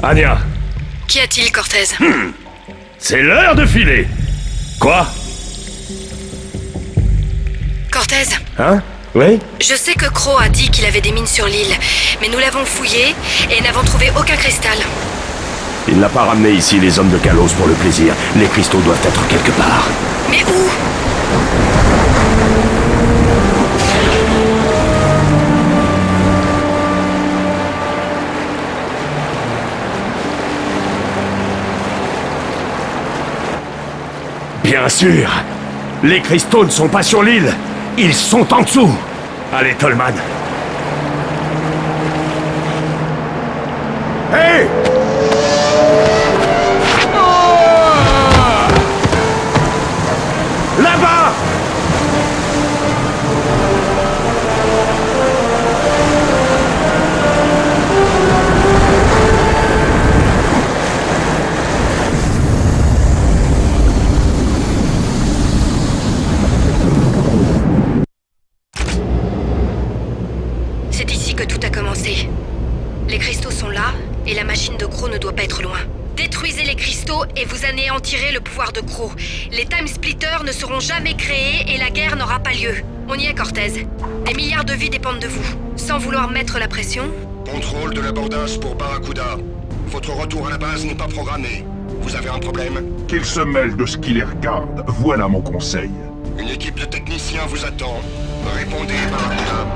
Anya, Qu'y a-t-il, Cortez? c'est l'heure de filer. Quoi? Cortez, Hein? Oui? je sais que Crow a dit qu'il avait des mines sur l'île, mais nous l'avons fouillé et n'avons trouvé aucun cristal. Il n'a pas ramené ici les hommes de Kalos pour le plaisir. Les cristaux doivent être quelque part. Mais où? Bien sûr. Les cristaux ne sont pas sur l'île. Ils sont en dessous. Allez, Tolman. Hé! Là-bas! C'est ici que tout a commencé. Les cristaux sont là, et la machine de Crow ne doit pas être loin. Détruisez les cristaux et vous anéantirez le pouvoir de Crow. Les Time Splitters ne seront jamais créés et la guerre n'aura pas lieu. On y est, Cortez. Des milliards de vies dépendent de vous. Sans vouloir mettre la pression... Contrôle de l'abordage pour Barracuda. Votre retour à la base n'est pas programmé. Vous avez un problème? Qu'ils se mêlent de ce qui les regarde, voilà mon conseil. Une équipe de techniciens vous attend. Répondez, Barracuda.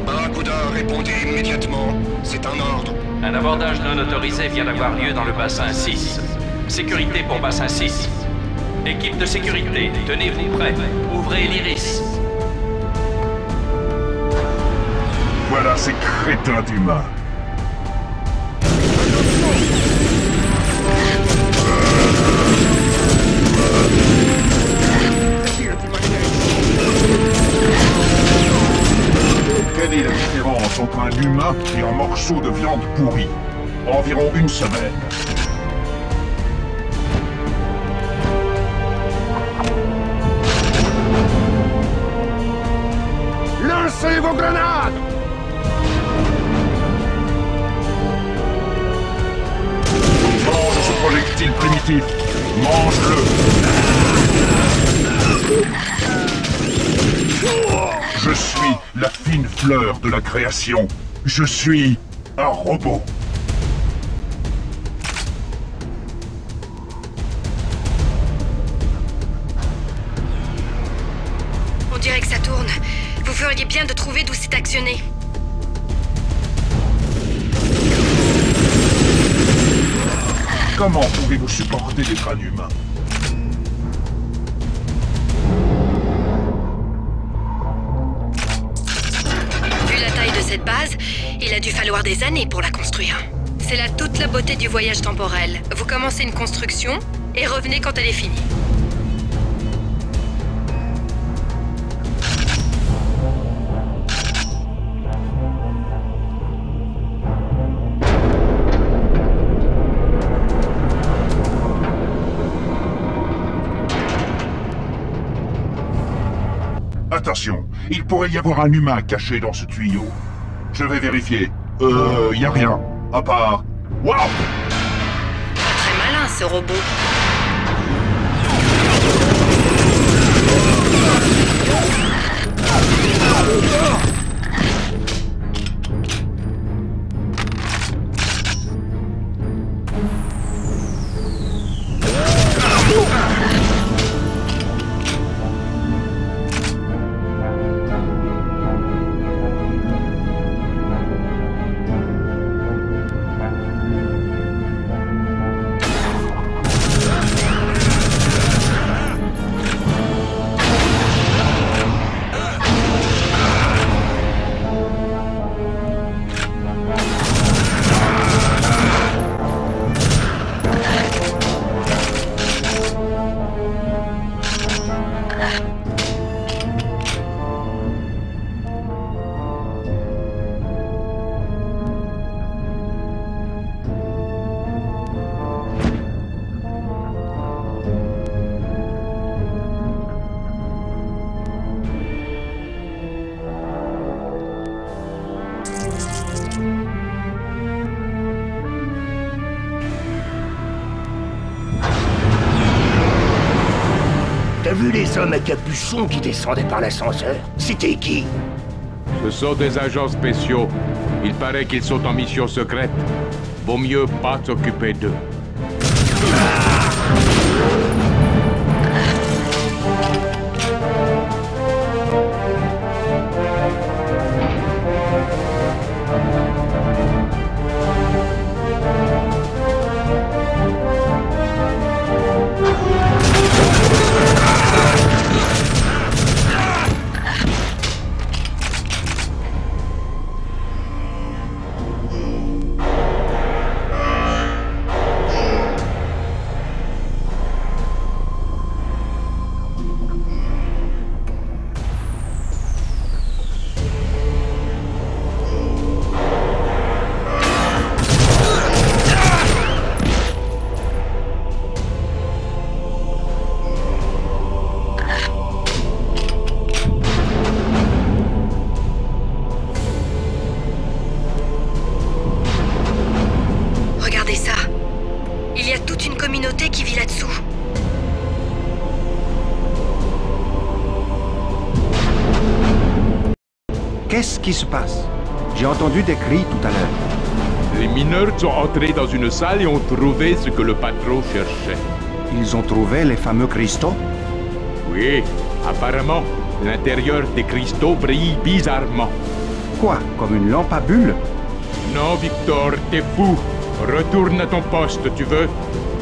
Barracuda, répondez immédiatement. C'est un ordre. Un abordage non autorisé vient d'avoir lieu dans le bassin 6. Sécurité pour bassin 6. Équipe de sécurité, tenez-vous prêts. Ouvrez l'iris. Voilà ces crétins d'humains. Quelle est la différence entre un humain et un morceau de viande pourrie? Environ une semaine. Lancez vos grenades! Mange ce projectile primitif. Mange-le. Je suis la fine fleur de la création. Je suis un robot. On dirait que ça tourne. Vous feriez bien de trouver d'où c'est actionné. Comment pouvez-vous supporter d'être un humain? Vu la taille de cette base, il a dû falloir des années pour la construire. C'est là toute la beauté du voyage temporel. Vous commencez une construction et revenez quand elle est finie. Attention, il pourrait y avoir un humain caché dans ce tuyau. Je vais vérifier. Y a rien. À part... Waouh! Pas très malin, ce robot. vu les hommes à capuchon qui descendaient par l'ascenseur? C'était qui? Ce sont des agents spéciaux. Il paraît qu'ils sont en mission secrète. Vaut mieux pas s'occuper d'eux. Qu'est-ce qui se passe? J'ai entendu des cris tout à l'heure. Les mineurs sont entrés dans une salle et ont trouvé ce que le patron cherchait. Ils ont trouvé les fameux cristaux? Oui, apparemment, l'intérieur des cristaux brille bizarrement. Quoi? Comme une lampe à bulles? Non, Victor, t'es fou. Retourne à ton poste, tu veux?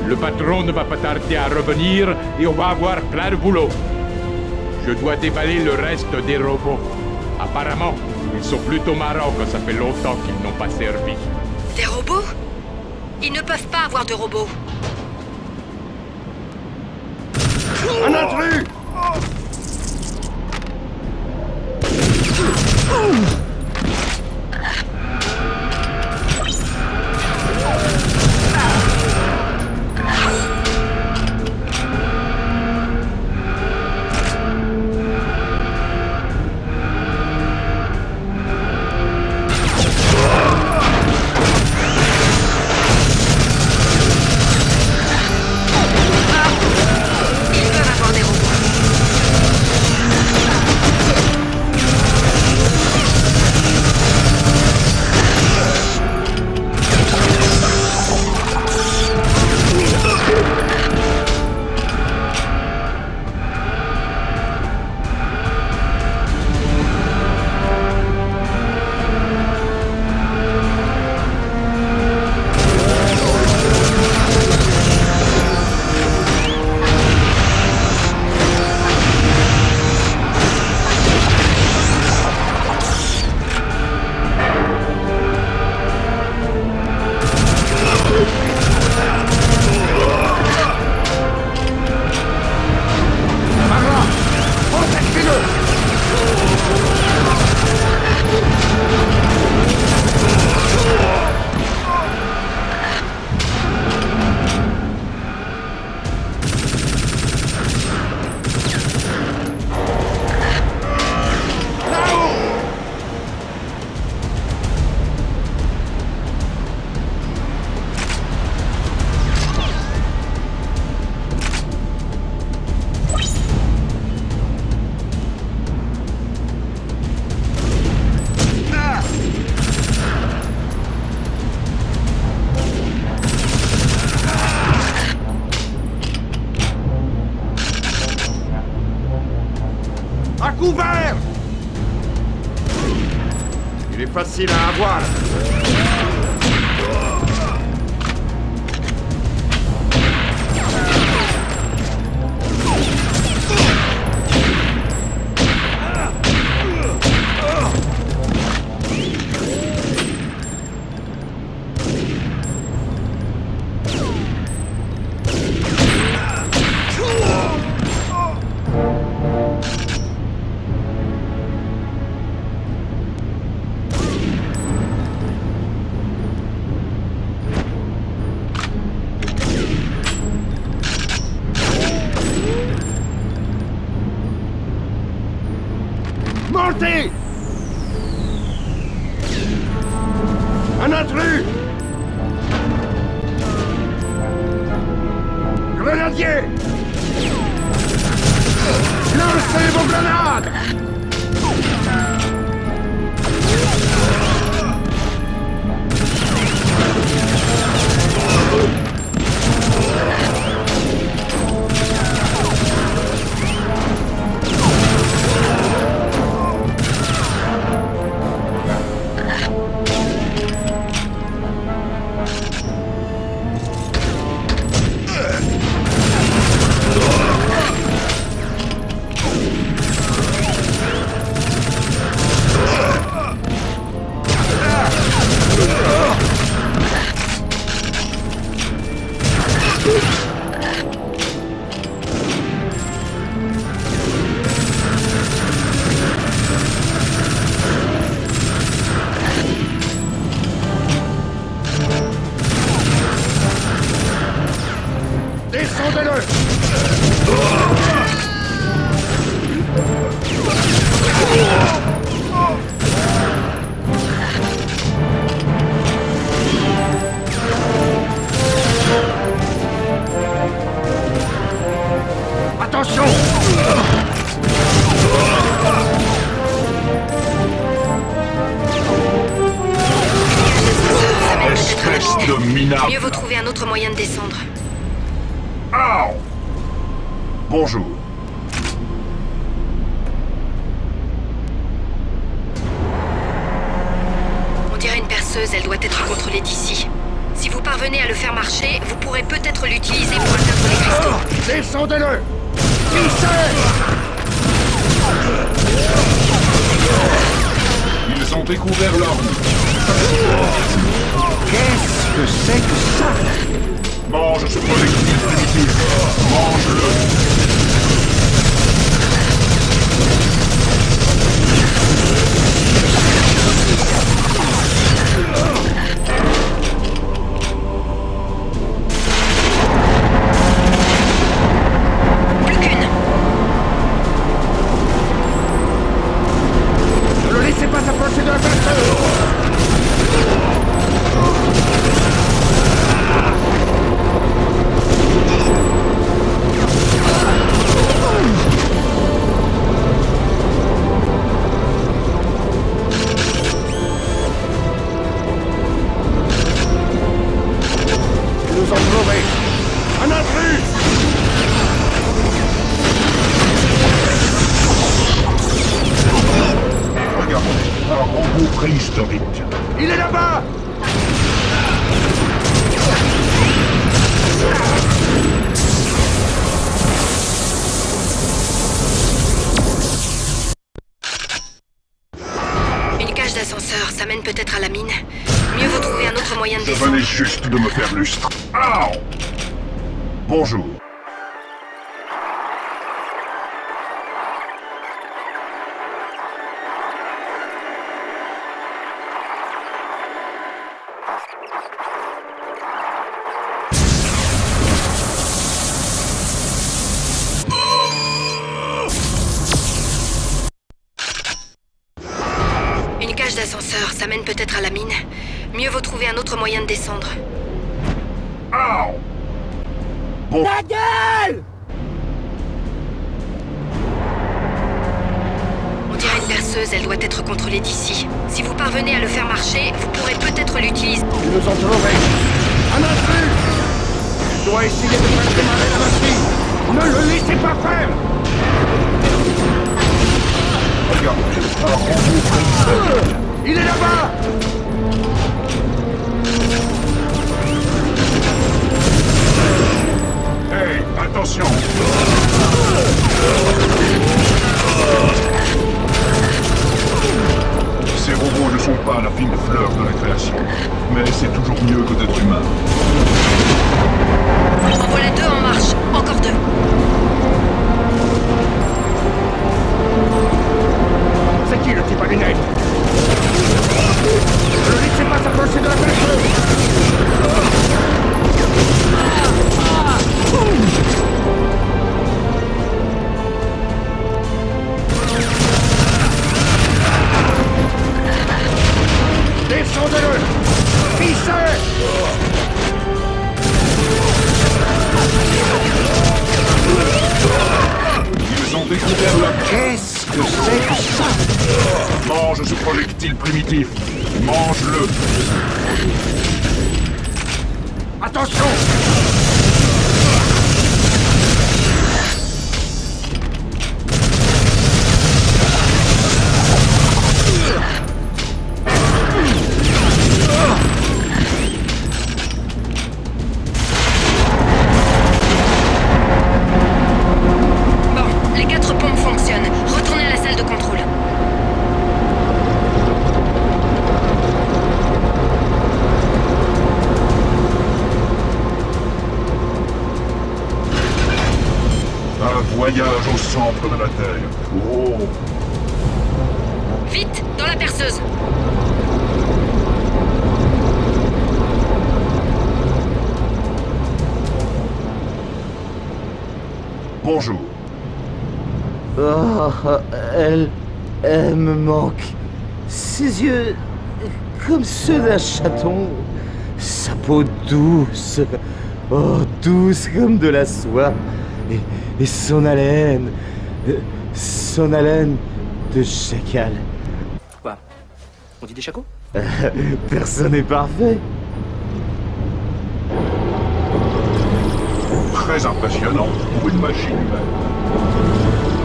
Le patron ne va pas tarder à revenir et on va avoir plein de boulot. Je dois déballer le reste des robots. Apparemment, ils sont plutôt marrants quand ça fait longtemps qu'ils n'ont pas servi. Des robots? Ils ne peuvent pas avoir de robots. Un intrus! Couvert! Il est facile à avoir. Montez! Un intrus! Grenadier! Lancez vos grenades! Descendez-le! Attention! Espèce de minable! Mieux vaut trouver un autre moyen de descendre. Ow! Bonjour. On dirait une perceuse, elle doit être contrôlée d'ici. Si vous parvenez à le faire marcher, vous pourrez peut-être l'utiliser pour atteindre les cristaux. Descendez-le! Vissez! Ils ont découvert l'arme. Qu'est-ce que c'est que ça? Mange ce projectile primitif. Mange-le. Plus qu'une. Ne le laissez pas s'approcher de la perceuse! Ils nous ont trouvés! Un intrus! Regardez, un robot préhistorique. Il est là-bas! Une cage d'ascenseur, ça mène peut-être à la mine. Mieux vaut trouver un autre moyen de Je descendre. venais juste de me faire lustre. Ow! Bonjour. Une cage d'ascenseur, ça mène peut-être à la mine. Mieux vaut trouver un autre moyen de descendre. Ow! Bon. Ta gueule! On dirait une perceuse, elle doit être contrôlée d'ici. Si vous parvenez à le faire marcher, vous pourrez peut-être l'utiliser. Ils nous ont trouvés! Un intrus! Il doit essayer de faire démarrer la machine! Ne le laissez pas faire! Regardez, un robot préhistorique. Il est là-bas! Hey, attention! Ces robots ne sont pas la fine fleur de la création, mais c'est toujours mieux que d'être humain. En voilà deux en marche. Encore deux. C'est qui le type à lunettes? Ne le laissez pas s'approcher de la perceuse! Descendez-le! Vissez! Ils ont découvert Mange ce projectile primitif. Mange-le. Attention! Bon, les 4 pompes fonctionnent. Retournez à la salle de contrôle. Un voyage au centre de la Terre. Oh. Vite, dans la perceuse. Bonjour. Oh, elle me manque. Ses yeux, comme ceux d'un chaton. Sa peau douce. Oh, douce comme de la soie. Et son haleine de chacal. Quoi? On dit des chacos? Personne n'est parfait. Très impressionnant pour une machine humaine.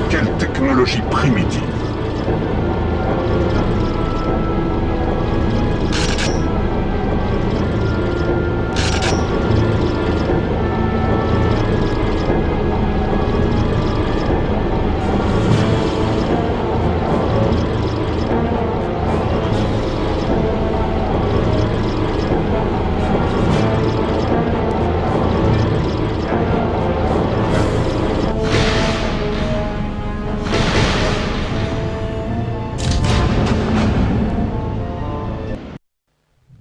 Quelle technologie primitive.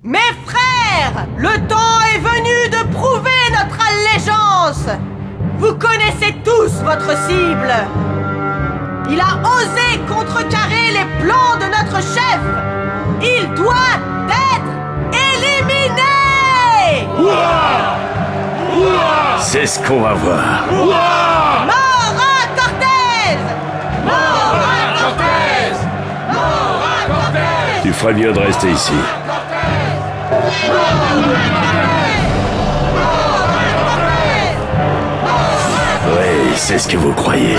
Mes frères, le temps est venu de prouver notre allégeance. Vous connaissez tous votre cible. Il a osé contrecarrer les plans de notre chef. Il doit être éliminé. C'est ce qu'on va voir. Mort à Cortez! Mort à Cortez! Mort à Cortez! Tu ferais mieux de rester ici. Oui, c'est ce que vous croyez.